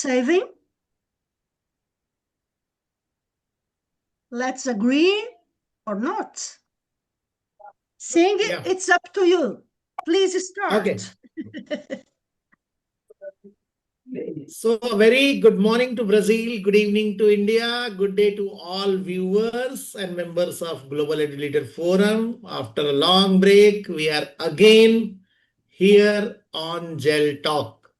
saving? Let's agree or not. Saying it, Yeah. it's up to you. Please start. Okay. So, a very good morning to Brazil, good evening to India, good day to all viewers and members of Global Edu Leaders Forum. After a long break, we are again here on Gel Talk.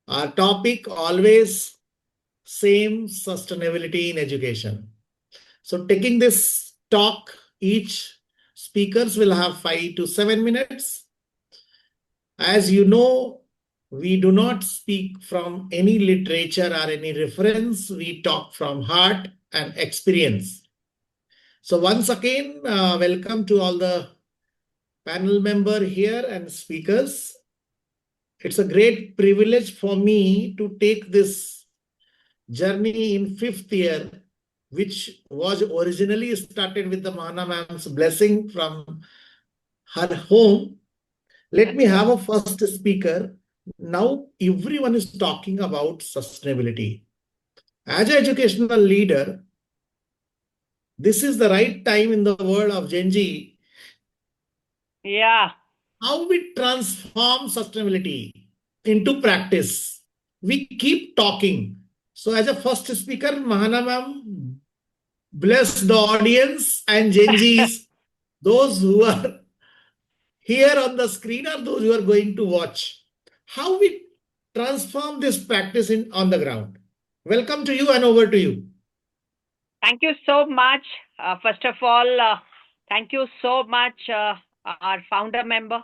Our topic always same, sustainability in education. So, taking this talk, each speakers will have 5 to 7 minutes. As you know, we do not speak from any literature or any reference. We talk from heart and experience. So once again, welcome to all the panel member here and speakers. It's a great privilege for me to take this journey in fifth year, which was originally started with the Mahana ma'am's blessing from her home. Let me have a first speaker. Now, everyone is talking about sustainability. As an educational leader, this is the right time in the world of Gen Z. Yeah. How we transform sustainability into practice. We keep talking. So, as a first speaker, Mahana ma'am, bless the audience and Gen Zs, those who are here on the screen or those who are going to watch. How we transform this practice on the ground. Welcome to you and over to you. Thank you so much. First of all, thank you so much, our founder member.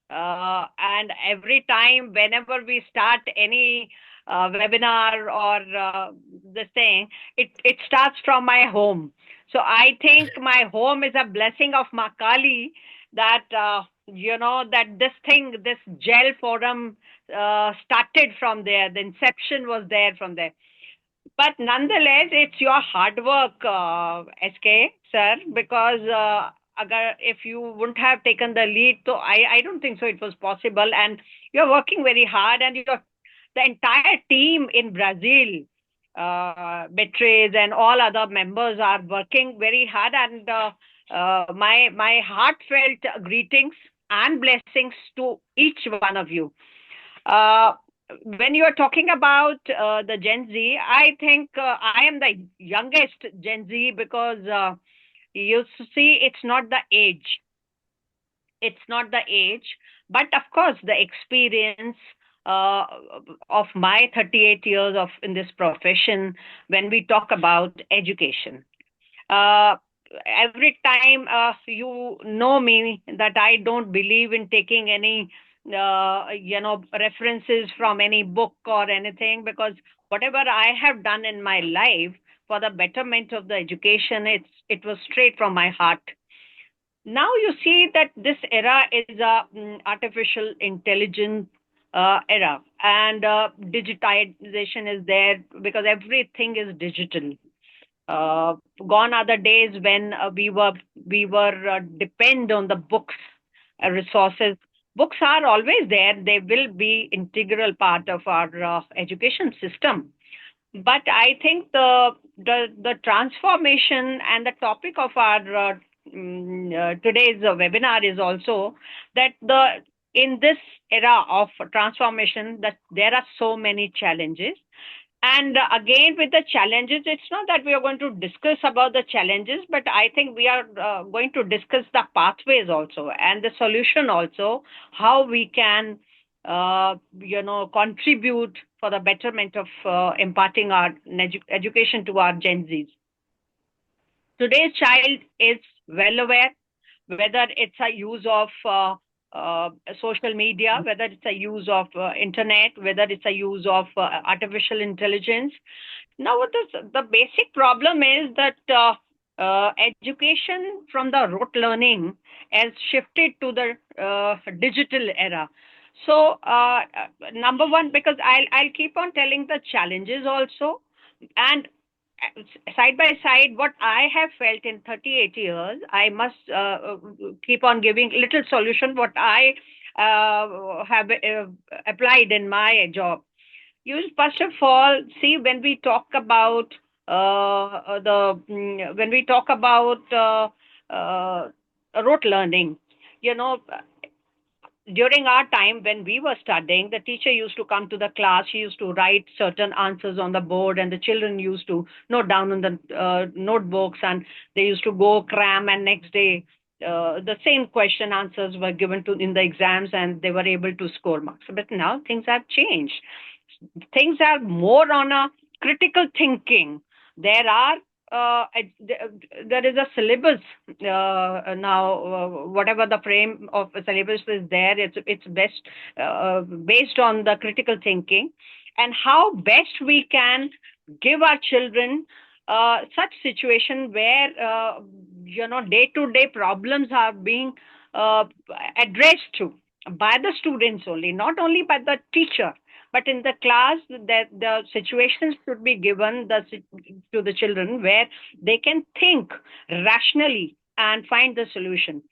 And every time, whenever we start any webinar or this thing, it starts from my home. So I think my home is a blessing of Ma Kali that, that this gel forum started from there. The inception was there from there. But nonetheless, it's your hard work, SK, sir, because if you wouldn't have taken the lead, so I don't think so it was possible. And you're working very hard, and the entire team in Brazil, Betrays and all other members are working very hard. And my heartfelt greetings and blessings to each one of you. When you are talking about the Gen Z, I think I am the youngest Gen Z because you see, it's not the age. It's not the age, but of course, the experience uh, of my 38 years of in this profession when we talk about education. Uh, every time you know me that I don't believe in taking any references from any book or anything, because whatever I have done in my life for the betterment of the education, it was straight from my heart. Now you see that this era is a artificial intelligence era, and digitization is there because everything is digital. uh, Gone are the days when we were depend on the books, resources. Books are always there. They will be integral part of our education system. But I think the transformation and the topic of our today's webinar is also that the in this era of transformation that there are so many challenges. And again, with the challenges, it's not that we are going to discuss about the challenges, but I think we are going to discuss the pathways also and the solution also, how we can, contribute for the betterment of imparting our education to our Gen Zs. Today's child is well aware, whether it's a use of social media, whether it's a use of internet, whether it's a use of artificial intelligence. Now, the basic problem is that education from the rote learning has shifted to the digital era. So, number one, because I'll keep on telling the challenges also, and side by side, what I have felt in 38 years, I must keep on giving little solution what I have applied in my job. You first of all see when we talk about when we talk about rote learning, you know, during our time when we were studying, the teacher used to come to the class. She used to write certain answers on the board, and the children used to note down on the notebooks, and they used to go cram. And next day, the same question answers were given to in the exams, and they were able to score marks. But now things have changed. Things are more on a critical thinking. There are there is a syllabus now. Whatever the frame of a syllabus is there, it's best based on the critical thinking and how best we can give our children such situation where day-to-day problems are being uh, addressed to by the students only, not only by the teacher, but in the class that the situations should be given to the children where they can think rationally and find the solution.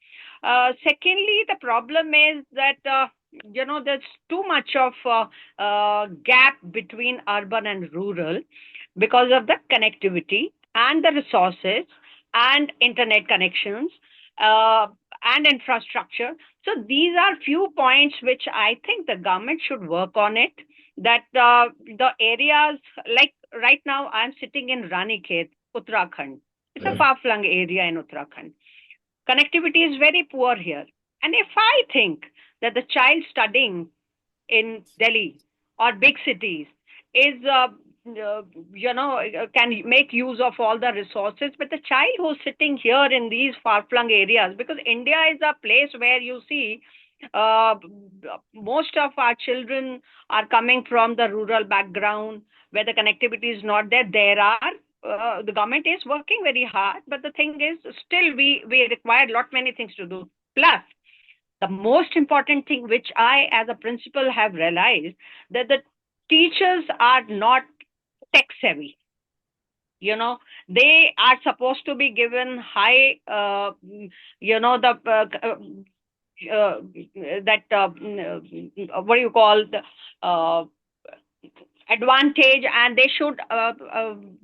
Secondly, the problem is that there's too much of gap between urban and rural because of the connectivity and the resources and internet connections uh, and infrastructure. So these are few points which I think the government should work on it. That the areas like right now I'm sitting in Ranikhet, Uttarakhand. It's a far-flung area in Uttarakhand. Connectivity is very poor here. And if I think that the child studying in Delhi or big cities is, can make use of all the resources. But the child who's sitting here in these far flung areas, because India is a place where you see uh, most of our children are coming from the rural background where the connectivity is not there. There are the government is working very hard, but the thing is still we require lot many things to do. Plus, the most important thing which I as a principal have realized, that the teachers are not tech savvy. They are supposed to be given high the that what do you call the uh, advantage, and they should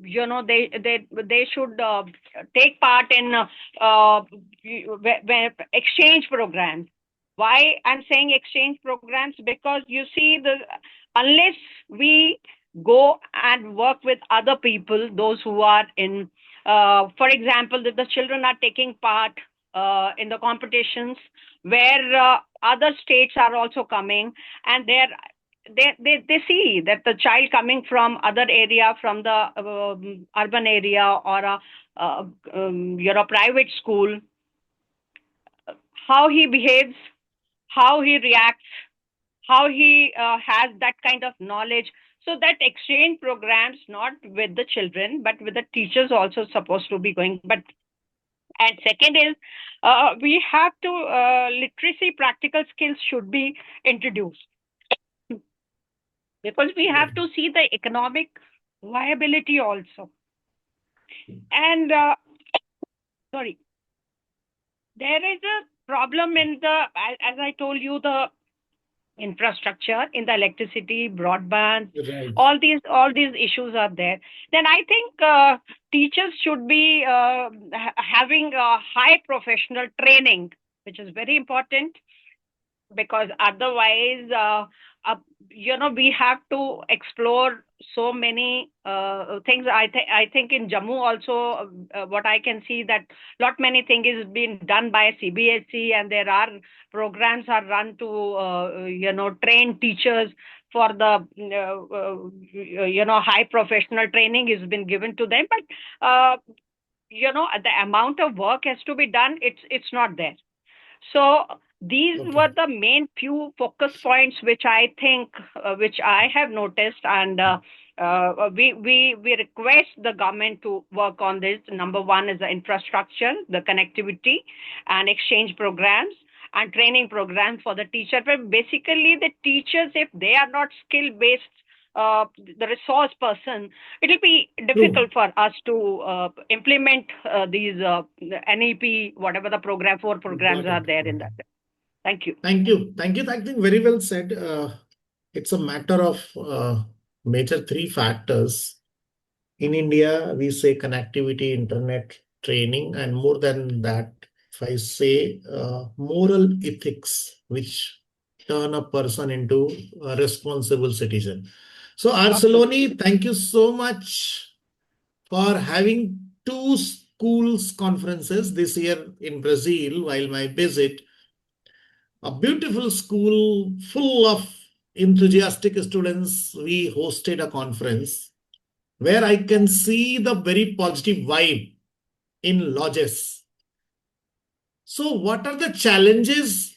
they should take part in exchange programs. Why I'm saying exchange programs? Because you see, the unless we go and work with other people, those who are in for example, that the children are taking part in the competitions where other states are also coming, and they see that the child coming from other area, from the urban area or a private school, how he behaves, how he reacts, how he has that kind of knowledge. So that exchange programs, not with the children but with the teachers, also supposed to be going. But and second is we have to literacy practical skills should be introduced, because we have to see the economic viability also. And sorry, there is a problem in the, as I told you, the infrastructure in the electricity, broadband, Right. all these issues are there. Then I think teachers should be having a high professional training, which is very important, because otherwise we have to explore so many things. I think in Jammu also, what I can see, that lot many things is being done by CBSE, and there are programs are run to train teachers for the high professional training has been given to them. But the amount of work has to be done, it's not there. So these were the main few focus points which I think, which I have noticed, and we request the government to work on this. Number one is the infrastructure, the connectivity, and exchange programs and training programs for the teacher. But basically, the teachers, if they are not skill based, the resource person, it will be difficult for us to implement these NEP, whatever the program, 4 programs are there in that. Thank you. Thank you. Thank you. I think very well said. It's a matter of major three factors. In India, we say connectivity, internet, training, and more than that, if I say moral ethics, which turn a person into a responsible citizen. So, Arceloni, thank you so much for having two schools conferences this year in Brazil while my visit. A beautiful school full of enthusiastic students. We hosted a conference where I can see the very positive vibe in lodges. So, what are the challenges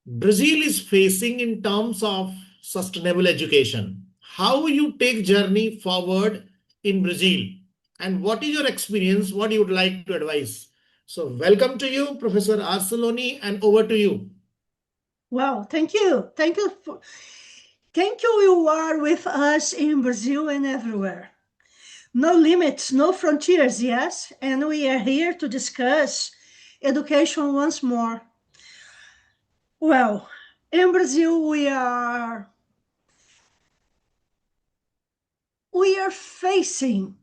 Brazil is facing in terms of sustainable education? How you take journey forward in Brazil? And what is your experience? What you would like to advise? So, welcome to you, Professor Arceloni, and over to you. Well, thank you. Thank you. Thank you. You are with us in Brazil and everywhere. No limits, no frontiers, yes? And we are here to discuss education once more. Well, in Brazil, we are facing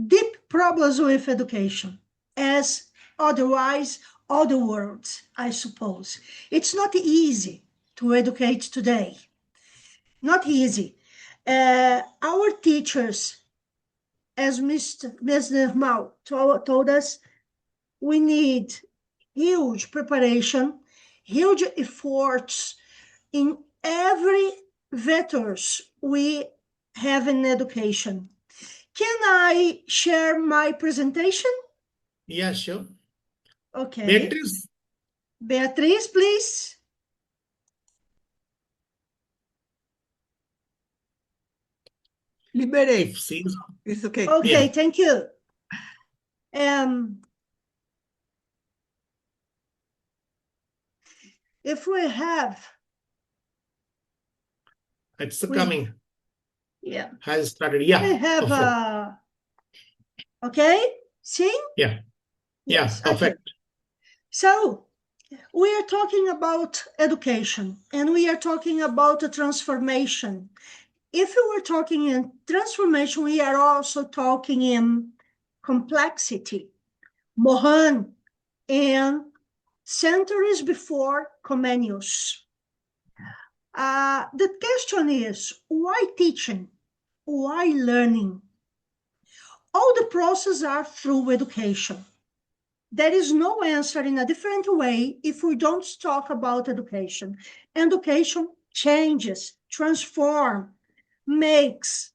deep problems with education, as otherwise other worlds, I suppose. It's not easy to educate today. Not easy. Our teachers, as Mr. Mao told us, we need huge preparation, huge efforts in every vectors we have in education. Can I share my presentation? Yeah, sure. Okay. Beatriz, please. Liberate. It's okay. Okay, yeah. Thank you. If we have... It's coming. Yeah. Has started. Yeah. We have... Okay, see? Yeah. Yes, yeah, perfect. Okay. So, we are talking about education, and we are talking about a transformation. If we were talking in transformation, we are also talking in complexity. Mohan and centuries before Comenius. The question is, why teaching? Why learning? All the processes are through education. There is no answer in a different way if we don't talk about education. Education changes, transforms, makes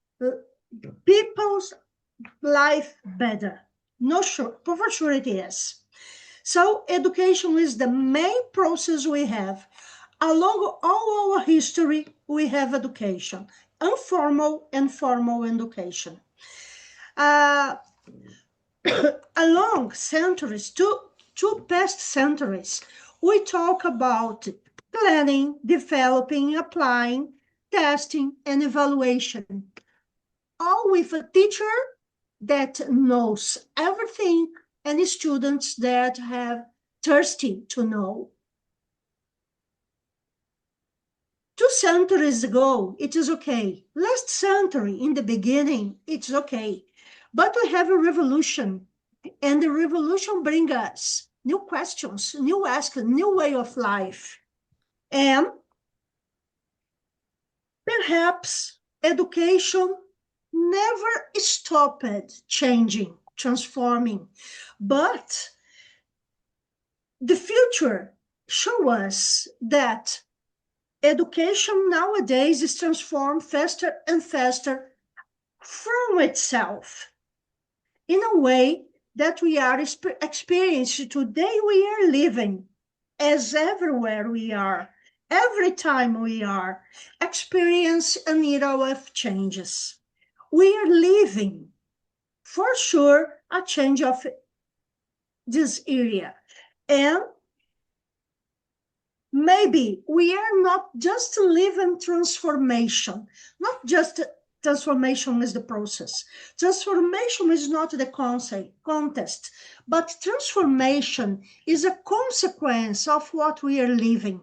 people's life better. No sure, for sure it is. So education is the main process we have. Along all our history, we have education, informal and formal education. Along centuries, two past centuries, we talk about planning, developing, applying, testing, and evaluation. All with a teacher that knows everything and students that have thirsty to know. 2 centuries ago, it is okay. Last century, in the beginning, it's okay. But we have a revolution, and the revolution brings us new questions, new asks, new way of life. And perhaps education never stopped changing, transforming, but the future shows us that education nowadays is transformed faster and faster from itself in a way that we are experiencing today. We are living as everywhere we are, every time we are, experience an era of changes. We are living, for sure, a change of this area. And maybe we are not just living transformation, not just transformation is the process. Transformation is not the contest, but transformation is a consequence of what we are living.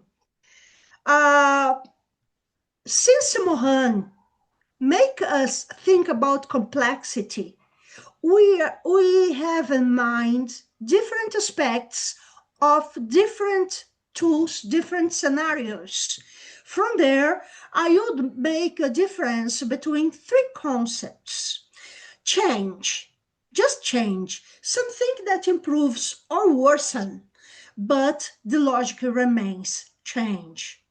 Since Mohan make us think about complexity, we have in mind different aspects of different tools, different scenarios. From there, I would make a difference between three concepts. Change, just change, something that improves or worsens, but the logic remains change.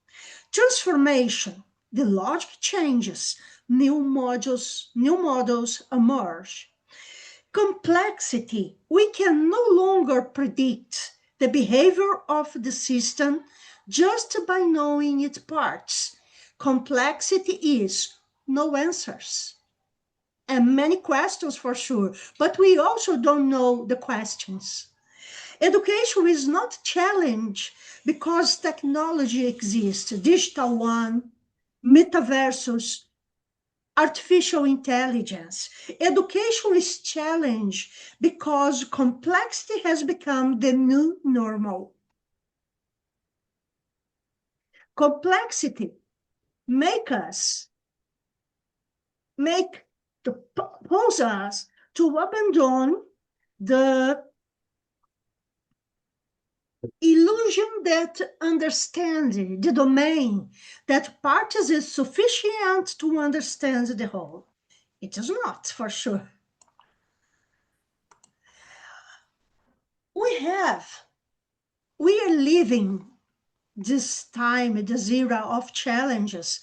Transformation, the logic changes, new models emerge. Complexity, we can no longer predict the behavior of the system just by knowing its parts. Complexity is no answers and many questions for sure, but we also don't know the questions. Education is not challenged because technology exists, digital one, metaverses, artificial intelligence. Education is challenged because complexity has become the new normal. Complexity pose us to abandon the illusion that understanding the domain, that parts is sufficient to understand the whole. It is not, for sure. We are living this time, this era of challenges,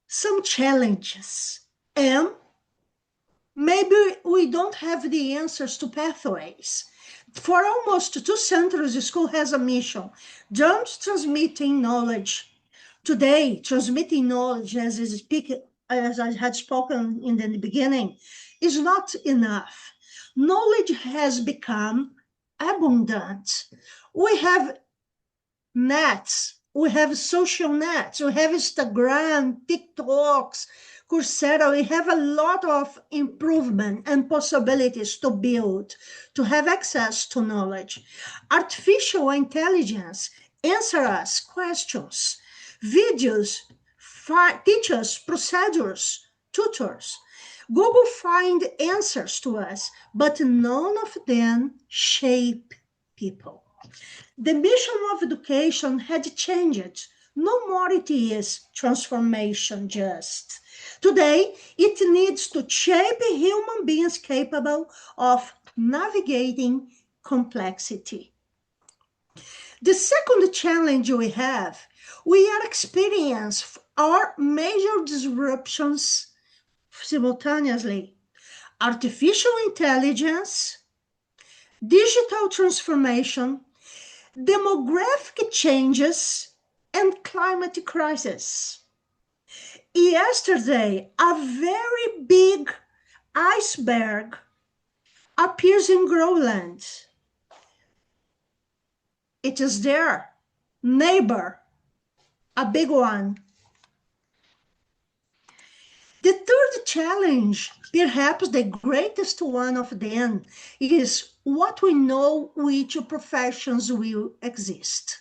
some challenges, and maybe we don't have the answers to pathways. For almost 2 centuries, the school has a mission, just transmitting knowledge. Today, transmitting knowledge, as I had spoken in the beginning, is not enough. Knowledge has become abundant. We have nets, we have social nets, we have Instagram, TikToks, Coursera. We have a lot of improvement and possibilities to build, to have access to knowledge. Artificial intelligence answer us questions, videos, teachers, procedures, tutors. Google find answers to us, but none of them shape people. The mission of education had changed. No more it is transformation just. Today, it needs to shape human beings capable of navigating complexity. The second challenge we are experiencing our major disruptions simultaneously. Artificial intelligence, digital transformation, demographic changes, and climate crisis. Yesterday, a very big iceberg appears in Greenland. It is there, neighbor, a big one. The third challenge, perhaps the greatest one of them, is what we know which professions will exist.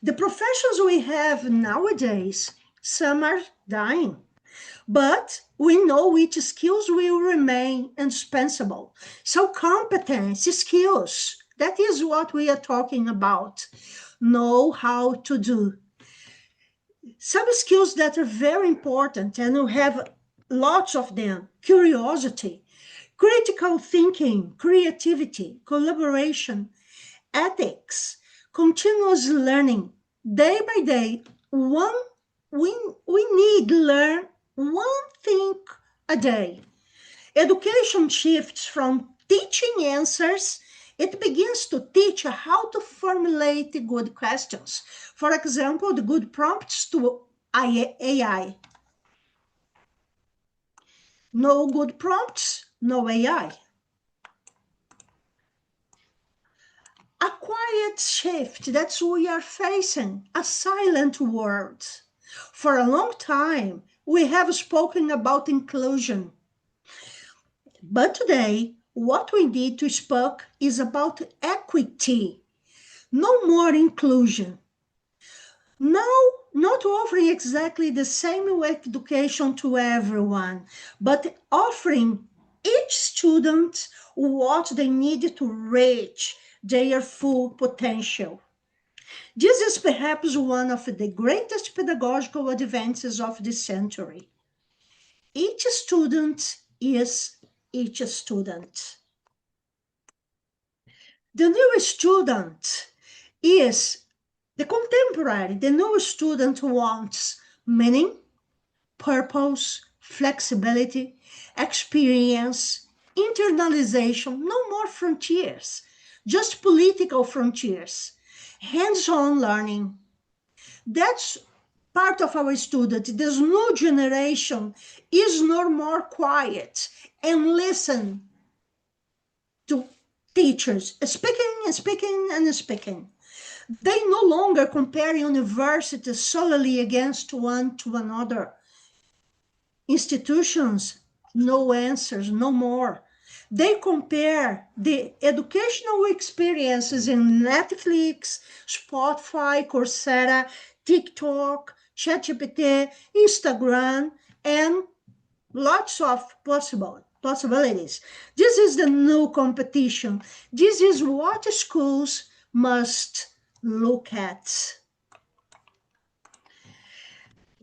The professions we have nowadays, some are dying, but we know which skills will remain indispensable. So competence, skills, that is what we are talking about. Know how to do. Some skills that are very important, and we have lots of them: curiosity, critical thinking, creativity, collaboration, ethics, continuous learning. Day by day, we need to learn one thing a day. Education shifts from teaching answers, it begins to teach how to formulate good questions. For example, the good prompts to AI. No good prompts, no AI. A quiet shift that we are facing, a silent world. For a long time, we have spoken about inclusion. But today, what we need to speak is about equity. No more inclusion. Now, not offering exactly the same education to everyone, but offering each student what they need to reach their full potential. This is perhaps one of the greatest pedagogical advances of this century. Each student is each student. The new student is the contemporary. The new student wants meaning, purpose, flexibility, experience, internalization, no more frontiers, just political frontiers, hands-on learning. That's part of our student. This new generation is no more quiet and listen to teachers speaking and speaking and speaking. They no longer compare universities solely against one to another. Institutions, no answers, no more. They compare the educational experiences in Netflix, Spotify, Coursera, TikTok, ChatGPT, Instagram, and lots of possibilities. This is the new competition. This is what schools must look at.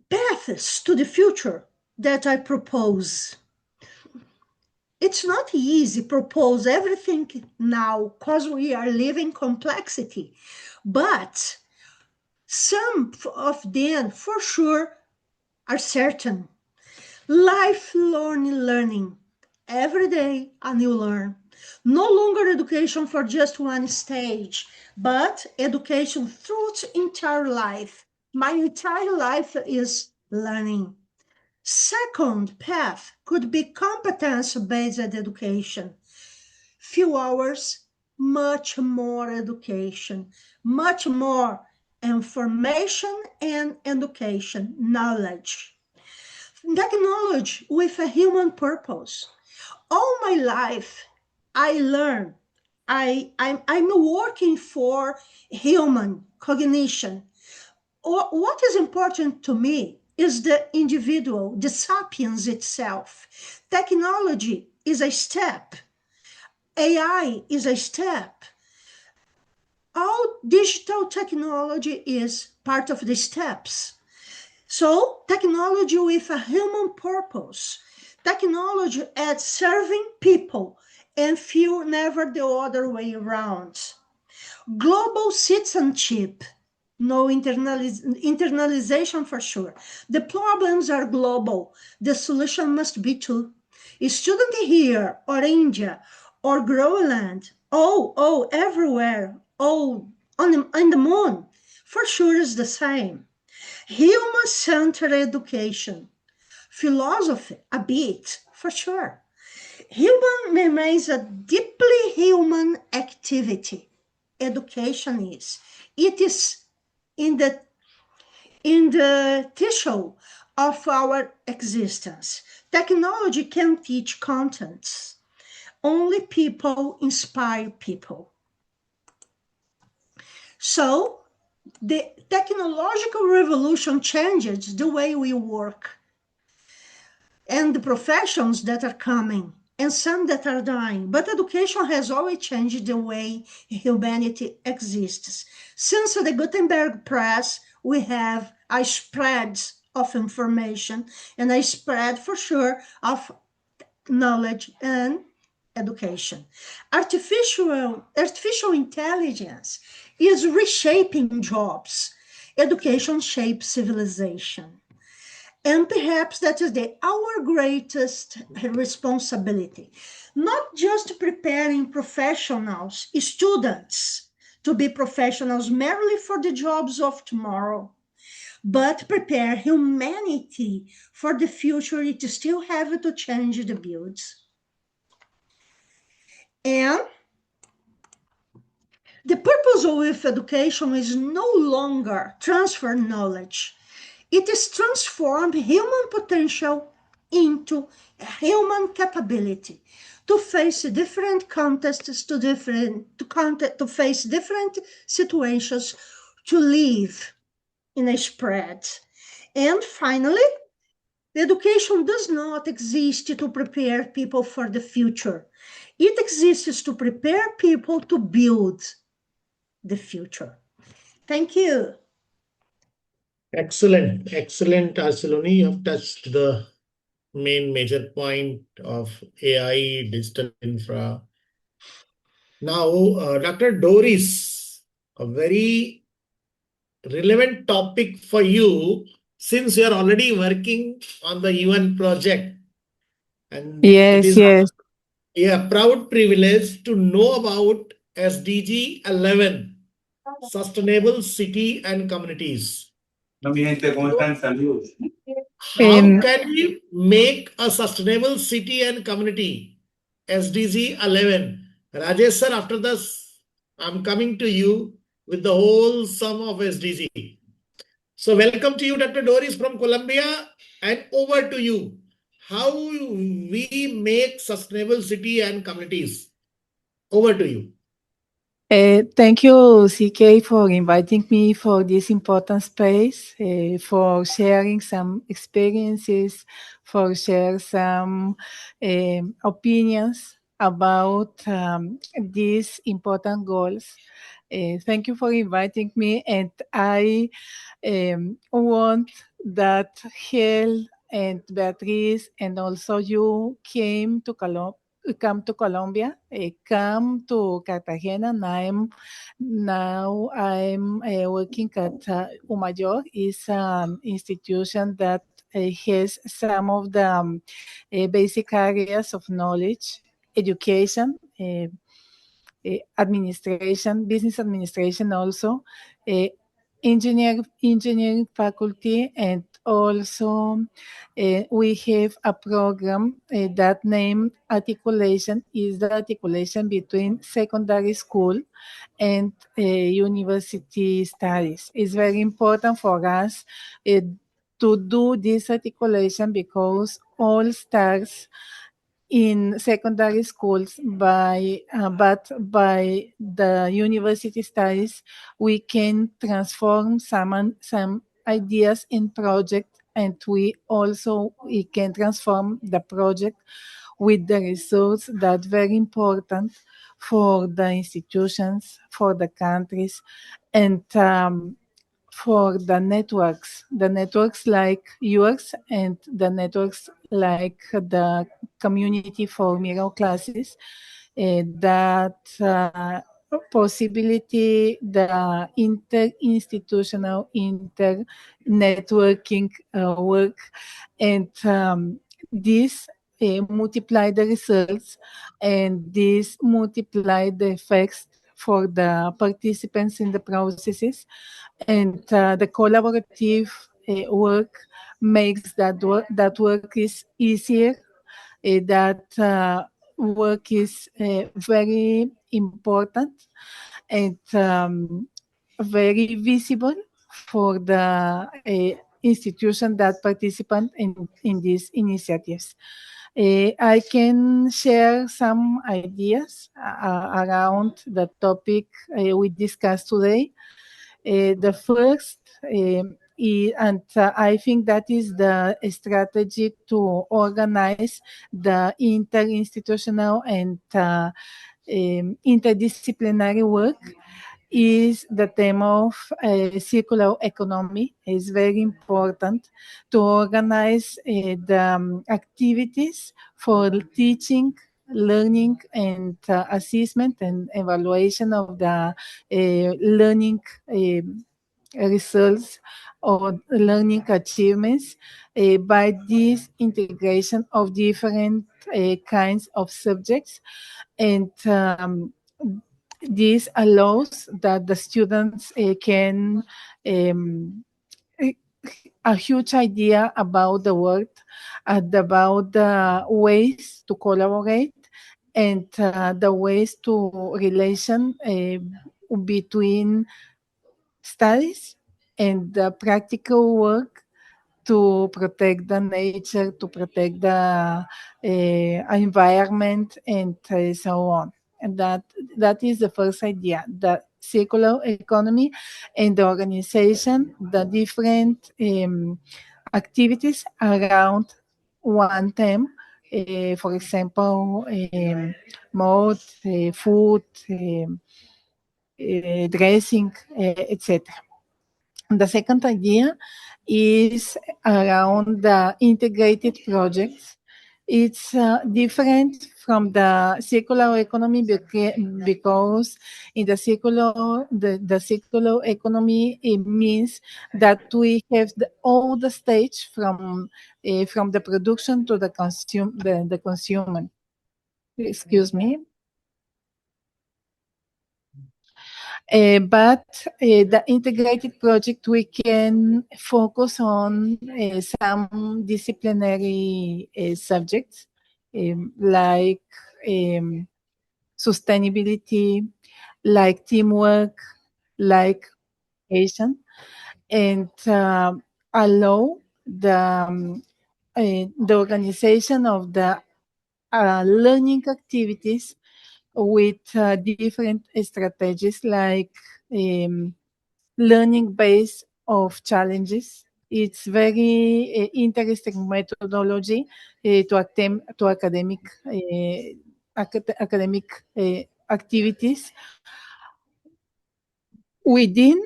Paths to the future that I propose. It's not easy to propose everything now because we are living complexity, but some of them for sure are certain. Lifelong learning. Every day a new learn. No longer education for just one stage, but education through the entire life. My entire life is learning. Second path could be competence-based education. Few hours, much more education, much more information and education, knowledge. Technology with a human purpose. All my life, I learn. I'm working for human cognition. What is important to me is the individual, the sapiens itself. Technology is a step. AI is a step. All digital technology is part of the steps. So technology with a human purpose. Technology at serving people and feel never the other way around. Global citizenship. No internalization for sure. The problems are global. The solution must be too. A student here or India or Groenland, everywhere, on the moon, for sure is the same. Human-centered education. Philosophy, a bit, for sure. Human remains a deeply human activity. Education is. It is in the tissue of our existence. Technology can teach contents. Only people inspire people. So the technological revolution changes the way we work and the professions that are coming and some that are dying. But education has always changed the way humanity exists. Since the Gutenberg press, we have a spread of information and a spread for sure of knowledge and education. Artificial intelligence is reshaping jobs. Education shapes civilization. And perhaps that is our greatest responsibility. Not just preparing professionals, students, to be professionals merely for the jobs of tomorrow, but prepare humanity for the future. It still have to change the builds. And the purpose of education is no longer transfer knowledge. It is transformed human potential into human capability to face different contexts, to face different situations, to live in a spread. And finally, the education does not exist to prepare people for the future. It exists to prepare people to build the future. Thank you. Excellent, excellent, Arceloni. You have touched the main major point of AI, digital infra. Now, Dr. Doris, a very relevant topic for you since you are already working on the UN project. And it is a proud privilege to know about SDG 11, Sustainable City and Communities. How can we make a sustainable city and community? SDG 11. Rajesh sir, after this, I'm coming to you with the whole sum of SDG. So welcome to you, Dr. Doris from Colombia, and over to you. How we make sustainable city and communities. Over to you. Thank you, CK, for inviting me for this important space, for sharing some experiences, for sharing some opinions about these important goals. Thank you for inviting me, and I want that Hel and Beatriz and also you come to Colombia, come to Cartagena. Now I'm working at Umayor. Is an institution that has some of the basic areas of knowledge, education, administration, business administration also, engineering faculty, and also we have a program that named articulation is the articulation between secondary school and university studies. It's very important for us to do this articulation because all starts in secondary schools but by the university studies we can transform some ideas in project, and we can transform the project with the results that very important for the institutions, for the countries, and for the networks like yours and the networks like the community for mirror classes, that possibility, the inter-institutional, inter-networking work, and this multiply the results, and this multiply the effects for the participants in the processes, and the collaborative work makes that work is easier, that work is very important and very visible for the institution that participate in these initiatives. I can share some ideas around the topic we discussed today. The first, I think that is the strategy to organize the interinstitutional and interdisciplinary work, is the theme of circular economy. Is very important to organize the activities for teaching, learning, and assessment and evaluation of the learning results or learning achievements by this integration of different kinds of subjects, and this allows that the students can a huge idea about the work, about the ways to collaborate, and the ways to relation between studies and the practical work to protect the nature, to protect the environment, and so on. And that is the first idea, that circular economy and the organization, the different activities around one theme. For example, mode, food, dressing, etc. The second idea is around the integrated projects. It's different from the circular economy because in the circular economy, it means that we have all the stage from the production to the consumer. Excuse me. But the integrated project, we can focus on some disciplinary subjects like sustainability, like teamwork, like education, and allow the organization of the learning activities with different strategies like learning based of challenges. It's very interesting methodology to academic activities within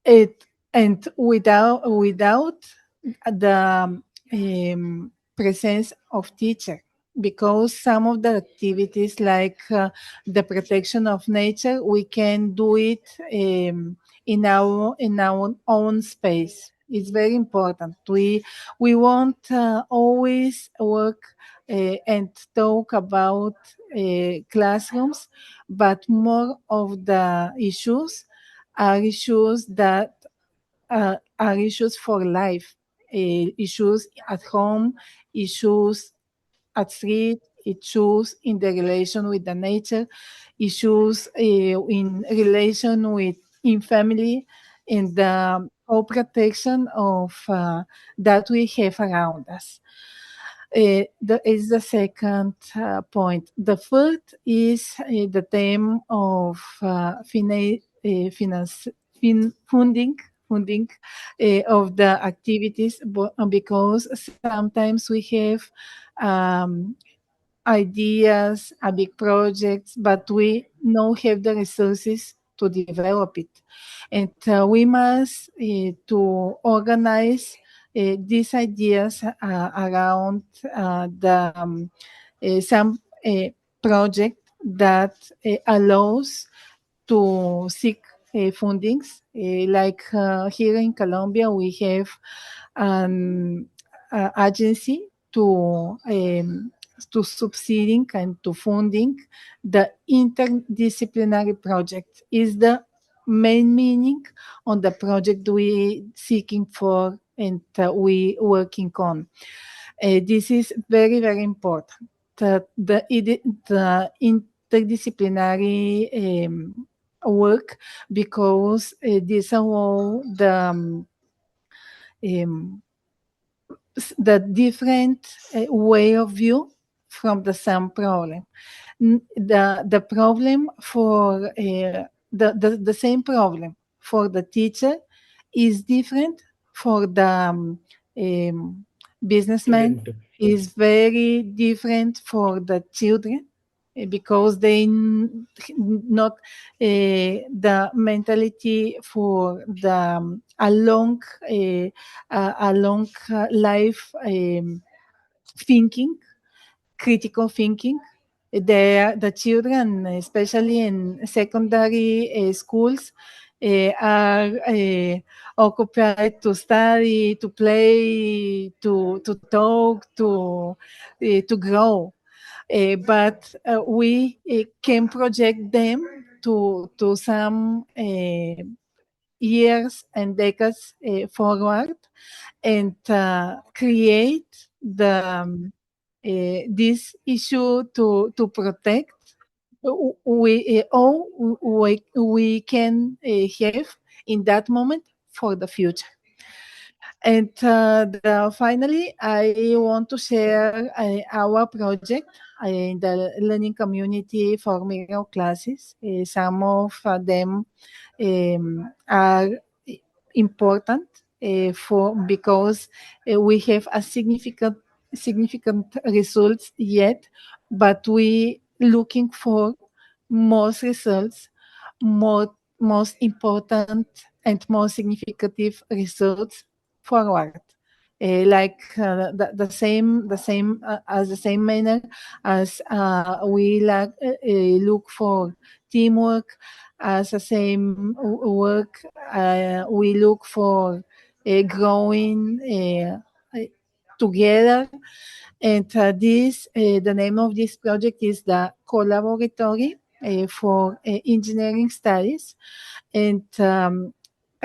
it and without the presence of teacher, because some of the activities like the protection of nature, we can do it in our own space. It's very important. We won't always work and talk about classrooms, but more of the issues are issues that are issues for life, issues at home, issues at street, issues in the relation with the nature, issues in relation with in family, in the whole protection of that we have around us. That is the second point. The third is the theme of funding of the activities, because sometimes we have ideas, big projects, but we don't have the resources to develop it. And we must to organize these ideas around some project that allows to seek fundings. Like here in Colombia, we have an agency to subsiding and to funding the interdisciplinary project. Is the main meaning on the project we seeking for and we working on. This is very, very important. The interdisciplinary work, because this allow the different way of view from the same problem. The problem for the same problem for the teacher is different for the businessman, is very different for the children, because they not the mentality for the a long life thinking, critical thinking. The children, especially in secondary schools, are occupied to study, to play, to talk, to grow. But we can project them to some years and decades forward, and create this issue to protect all we can have in that moment for the future. And finally, I want to share our project in the learning community for miracle classes. Some of them are important for because we have a significant results yet, but we looking for most results, more most important and more significant results forward. As the same manner as we look for teamwork, as the same work we look for growing together. And the name of this project is the Collaboratory for Engineering Studies. And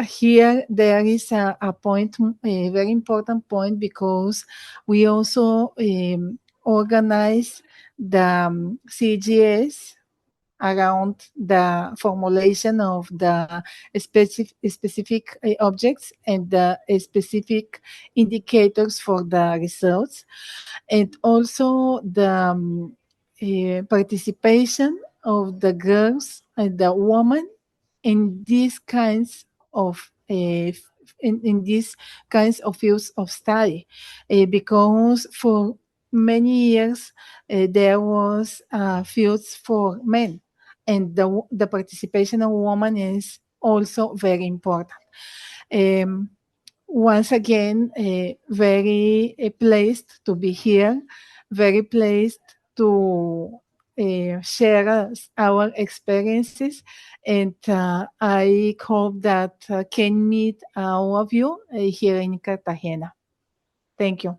here there is a point, a very important point, because we also organize the CGS around the formulation of the specific objects and the specific indicators for the results, and also the participation of the girls and the women in these kinds of in these kinds of fields of study, because for many years there was fields for men, and the participation of women is also very important. Um, Once again, very pleased to be here, very pleased to share our experiences, and I hope that can meet all of you here in Cartagena. Thank you.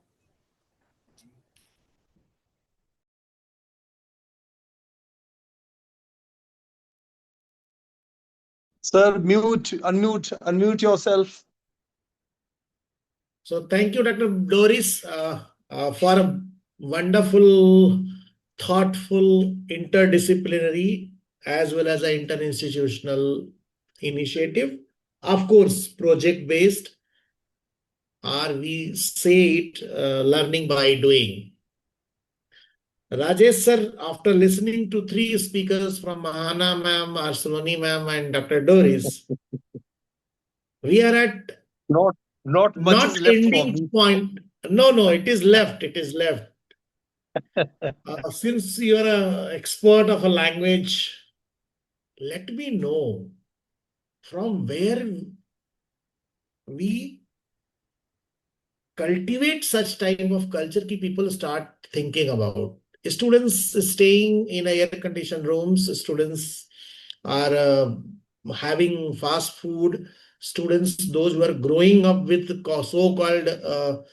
Sir, unmute yourself. So thank you, Dr. Doris, for a wonderful, thoughtful, interdisciplinary, as well as an interinstitutional initiative. Of course, project-based, or we say it, learning by doing. Rajesh sir, after listening to three speakers from Mahana ma'am, Arsaloni ma'am, and Dr. Doris, we are at Not much is left for ending me. point. No, it is left. It is left. Since you are an expert of a language, let me know from where we cultivate such type of culture that people start thinking about. Students staying in air-conditioned rooms, students are having fast food, students, those who are growing up with so-called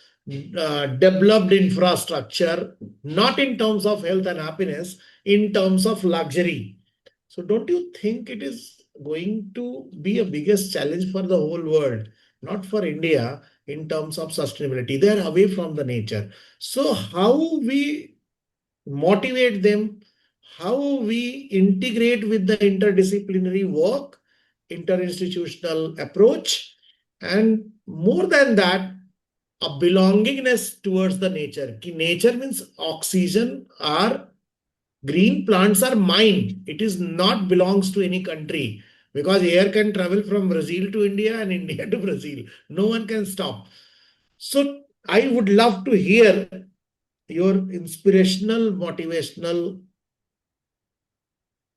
developed infrastructure, not in terms of health and happiness, in terms of luxury. So don't you think it is going to be a biggest challenge for the whole world, not for India, in terms of sustainability? They are away from the nature. So how we motivate them, how we integrate with the interdisciplinary work, interinstitutional approach, and more than that, a belongingness towards the nature. Nature means oxygen, or green plants are mine. It is not belongs to any country, because air can travel from Brazil to India and India to Brazil. No one can stop. So I would love to hear your inspirational, motivational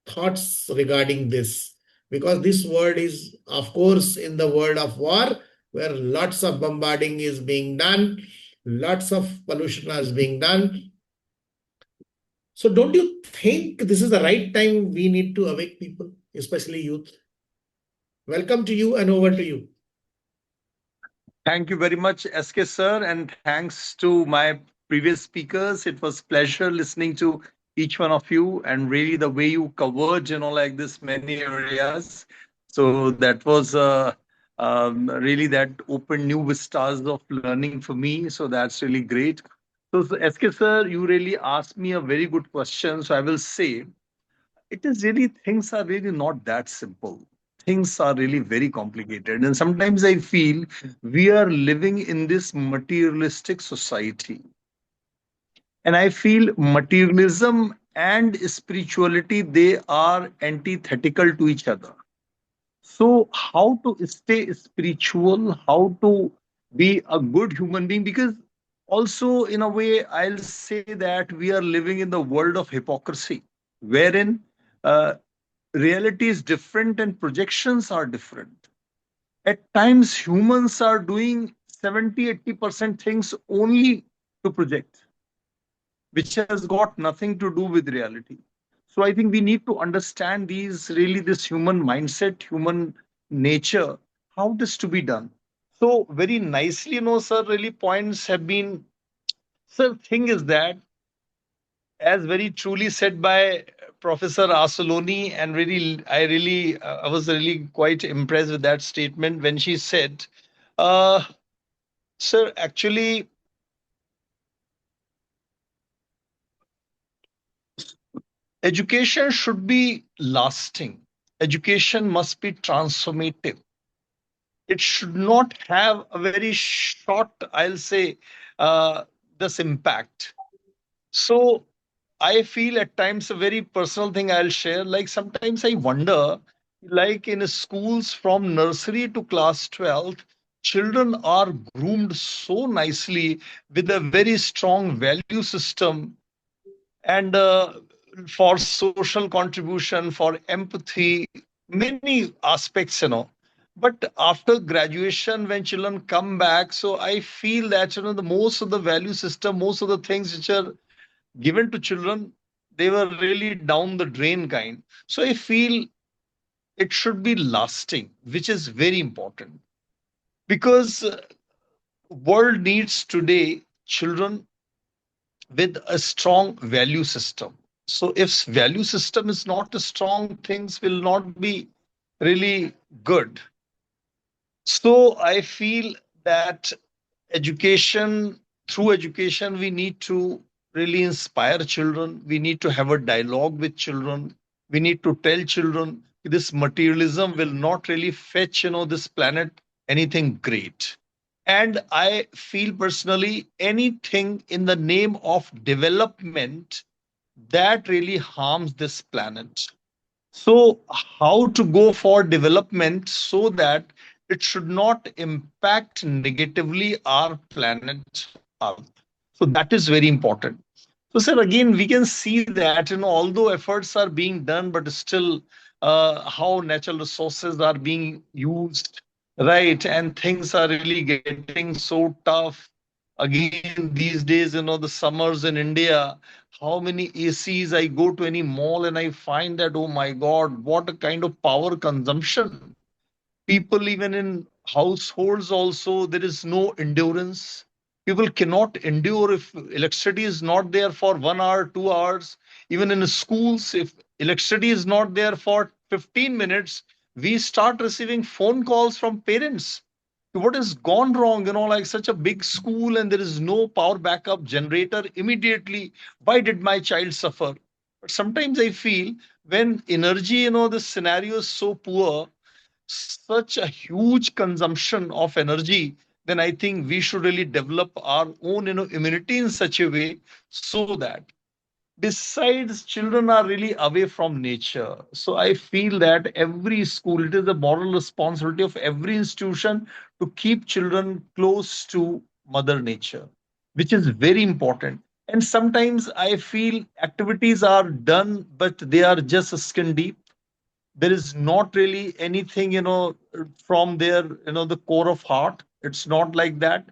thoughts regarding this, because this world is, of course, in the world of war, where lots of bombarding is being done, lots of pollution is being done. So don't you think this is the right time we need to awake people, especially youth? Welcome to you, and over to you. Thank you very much, SK sir, and thanks to my previous speakers. It was pleasure listening to each one of you, and really the way you covered, like this many areas. So that was really that opened new vistas of learning for me. So that's really great. So SK sir, you really asked me a very good question. So I will say, it is really, things are really not that simple. things are really very complicated. And sometimes I feel we are living in this materialistic society. And I feel materialism and spirituality, they are antithetical to each other. So, how to stay spiritual, how to be a good human being? Because also, in a way, I'll say that we are living in the world of hypocrisy, wherein uh, reality is different and projections are different. At times, humans are doing 70-80% things only to project, which has got nothing to do with reality. So I think we need to understand these really this human mindset, human nature, how this to be done. So very nicely, sir, really points have been. Sir, thing is that, as very truly said by Professor Asoloni, and really, I was really quite impressed with that statement when she said, uh, sir, actually, education should be lasting. Education must be transformative. It should not have a very short, I'll say, uh, this impact. So I feel at times a very personal thing I'll share. Like sometimes I wonder, like in schools from nursery to class 12th, children are groomed so nicely with a very strong value system and for social contribution, for empathy, many aspects, But after graduation, when children come back, so I feel that the most of the value system, most of the things which are given to children, they were really down the drain kind. So I feel it should be lasting, which is very important because world needs today children with a strong value system. So if value system is not strong, things will not be really good. So I feel that education, through education, we need to really inspire children. We need to have a dialogue with children. We need to tell children this materialism will not really fetch, this planet anything great. And I feel personally anything in the name of development that really harms this planet. So, how to go for development so that it should not impact negatively our planet Earth. So, that is very important. So, sir, again, we can see that although efforts are being done, but still, how natural resources are being used, right? And things are really getting so tough. Again, these days, the summers in India, how many ACs I go to any mall and I find that, oh my God, what a kind of power consumption. People, even in households, also, there is no endurance. People cannot endure if electricity is not there for 1 hour, 2 hours. Even in schools, if electricity is not there for 15 minutes, we start receiving phone calls from parents. What has gone wrong? Like such a big school and there is no power backup generator immediately. Why did my child suffer? But sometimes I feel when energy, the scenario is so poor, such a huge consumption of energy, then I think we should really develop our own immunity in such a way so that besides children are really away from nature. So I feel that every school, it is a moral responsibility of every institution to keep children close to mother nature, which is very important. And sometimes I feel activities are done but they are just skin deep. There is not really anything from their the core of heart. It's not like that.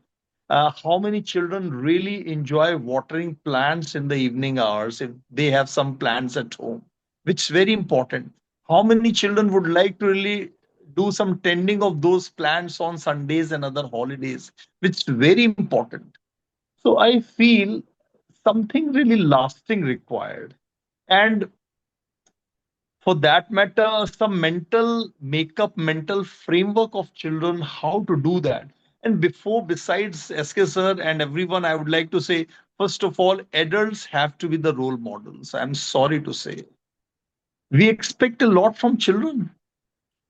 How many children really enjoy watering plants in the evening hours if they have some plants at home, which is very important. How many children would like to really do some tending of those plants on Sundays and other holidays, which is very important. So I feel something really lasting required. And for that matter, some mental makeup, mental framework of children, how to do that. And before, besides SK sir and everyone, I would like to say, first of all, adults have to be the role models. I'm sorry to say. We expect a lot from children.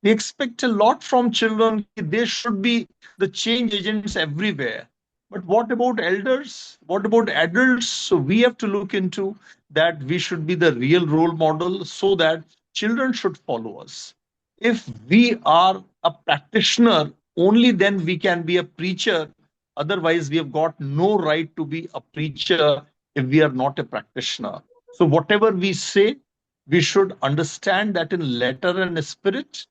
We expect a lot from children. They should be the change agents everywhere. But what about elders? What about adults? So we have to look into that. We should be the real role model so that children should follow us. If we are a practitioner, only then we can be a preacher. Otherwise, we have got no right to be a preacher if we are not a practitioner. So whatever we say, we should understand that in letter and spirit.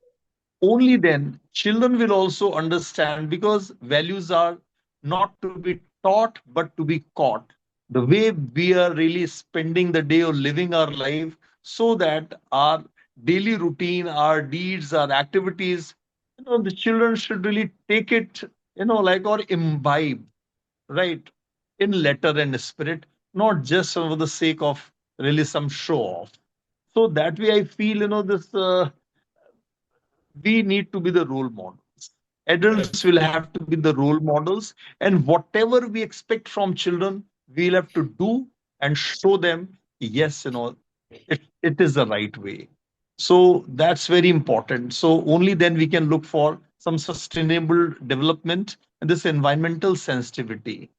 Only then children will also understand, because values are not to be taught but to be caught. The way we are really spending the day or living our life, so that our daily routine, our deeds, our activities, the children should really take it, like, or imbibe, right, in letter and spirit, not just for the sake of really some show off. So that way I feel, this we need to be the role models. Adults will have to be the role models, and whatever we expect from children, we'll have to do and show them, yes, it is the right way. So that's very important. So only then we can look for some sustainable development and this environmental sensitivity.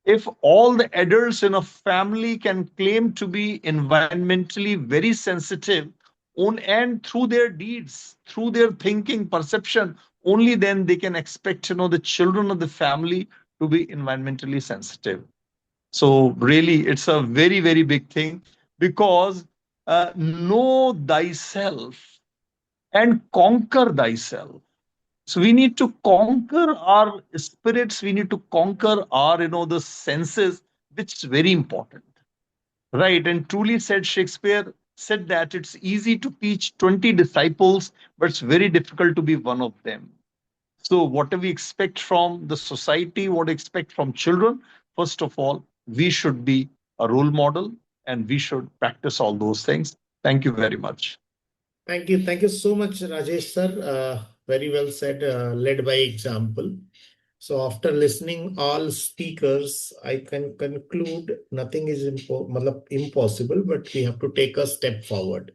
If all the adults in a family can claim to be environmentally very sensitive and through their deeds, through their thinking, perception, only then they can expect, the children of the family to be environmentally sensitive. So really, it's a very, very big thing, because know thyself and conquer thyself. So we need to conquer our spirits. We need to conquer our, the senses, which is very important, right? And truly said Shakespeare said that it's easy to teach 20 disciples, but it's very difficult to be one of them. So what do we expect from the society? What do we expect from children? First of all, we should be a role model, and we should practice all those things. Thank you very much. Thank you. Thank you so much, Rajesh sir. Very well said, led by example. So after listening all speakers, I can conclude nothing is impossible, but we have to take a step forward.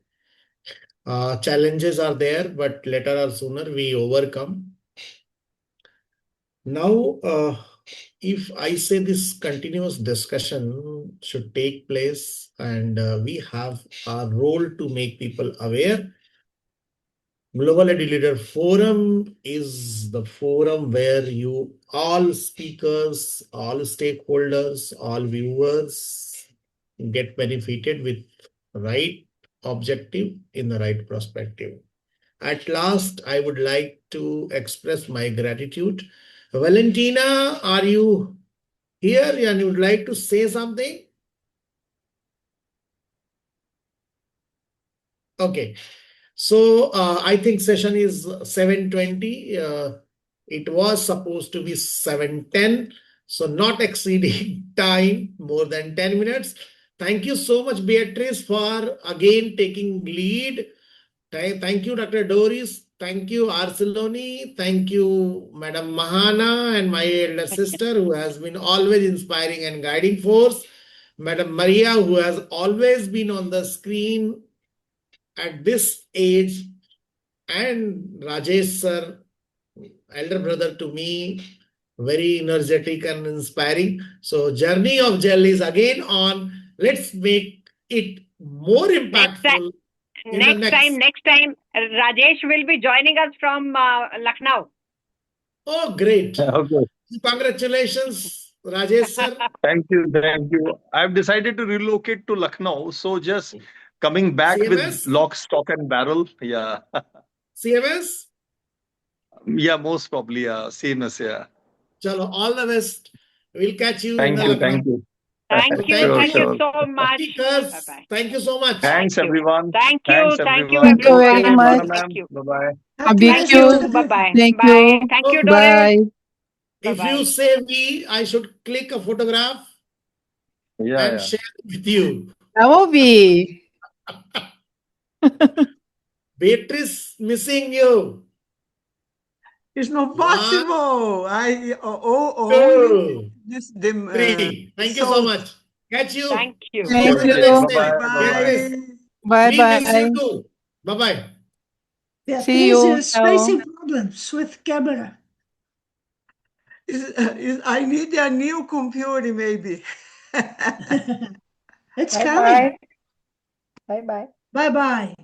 Challenges are there, but later or sooner we overcome. Now, if I say this continuous discussion should take place, and we have a role to make people aware, Global Edu Leader Forum is the forum where you, all speakers, all stakeholders, all viewers get benefited with right objective in the right perspective. At last, I would like to express my gratitude. Valentina, are you here and you would like to say something? Okay. So I think session is 7:20. It was supposed to be 7:10. So not exceeding time, more than 10 minutes. Thank you so much, Beatrice, for again taking lead. Thank you, Dr. Doris. Thank you, Arceloni. Thank you, Madam Mahana, and my elder sister, who has been always inspiring and guiding force. Madam Maria, who has always been on the screen at this age, and Rajesh sir, elder brother to me, very energetic and inspiring. So journey of gel is again on. Let's make it more impactful. Next time, Rajesh will be joining us from Lucknow. Oh, great. Okay. Congratulations, Rajesh sir. Thank you. Thank you. I've decided to relocate to Lucknow. So just coming back CMS? with lock, stock, and barrel. Yeah. CMS? Yeah, most probably. Yeah. CMS. Yeah. Chalo, all the best. We'll catch you Thank in the you. Lucknow. Thank you. Thank you. Sure, Thank you sure. so much. Speakers, Bye-bye. thank you so much. Thanks, Thank you. everyone. Thank you. Thanks, Thank you, everyone. Thank you very everyone. much. Thank you. Bye-bye. Happy Thank Thank New Year you. to you. Bye-bye. Thank Bye. you. Thank you, Doris. Bye. If Bye-bye. you say me, I should click a photograph Yeah, and yeah. share it with you. That will be. Beatrice, missing you. It's not One, possible. Only two, this them. three. Thank you so Salt. much. Catch you. Thank you. See you Thank in the you. next Bye-bye. day. Bye-bye. Beatrice, Bye. Bye we miss you bye. too. Bye-bye. See you. Beatriz is Ciao. facing problems with camera. I need a new computer, maybe. It's Bye coming. bye. Bye bye. Bye bye.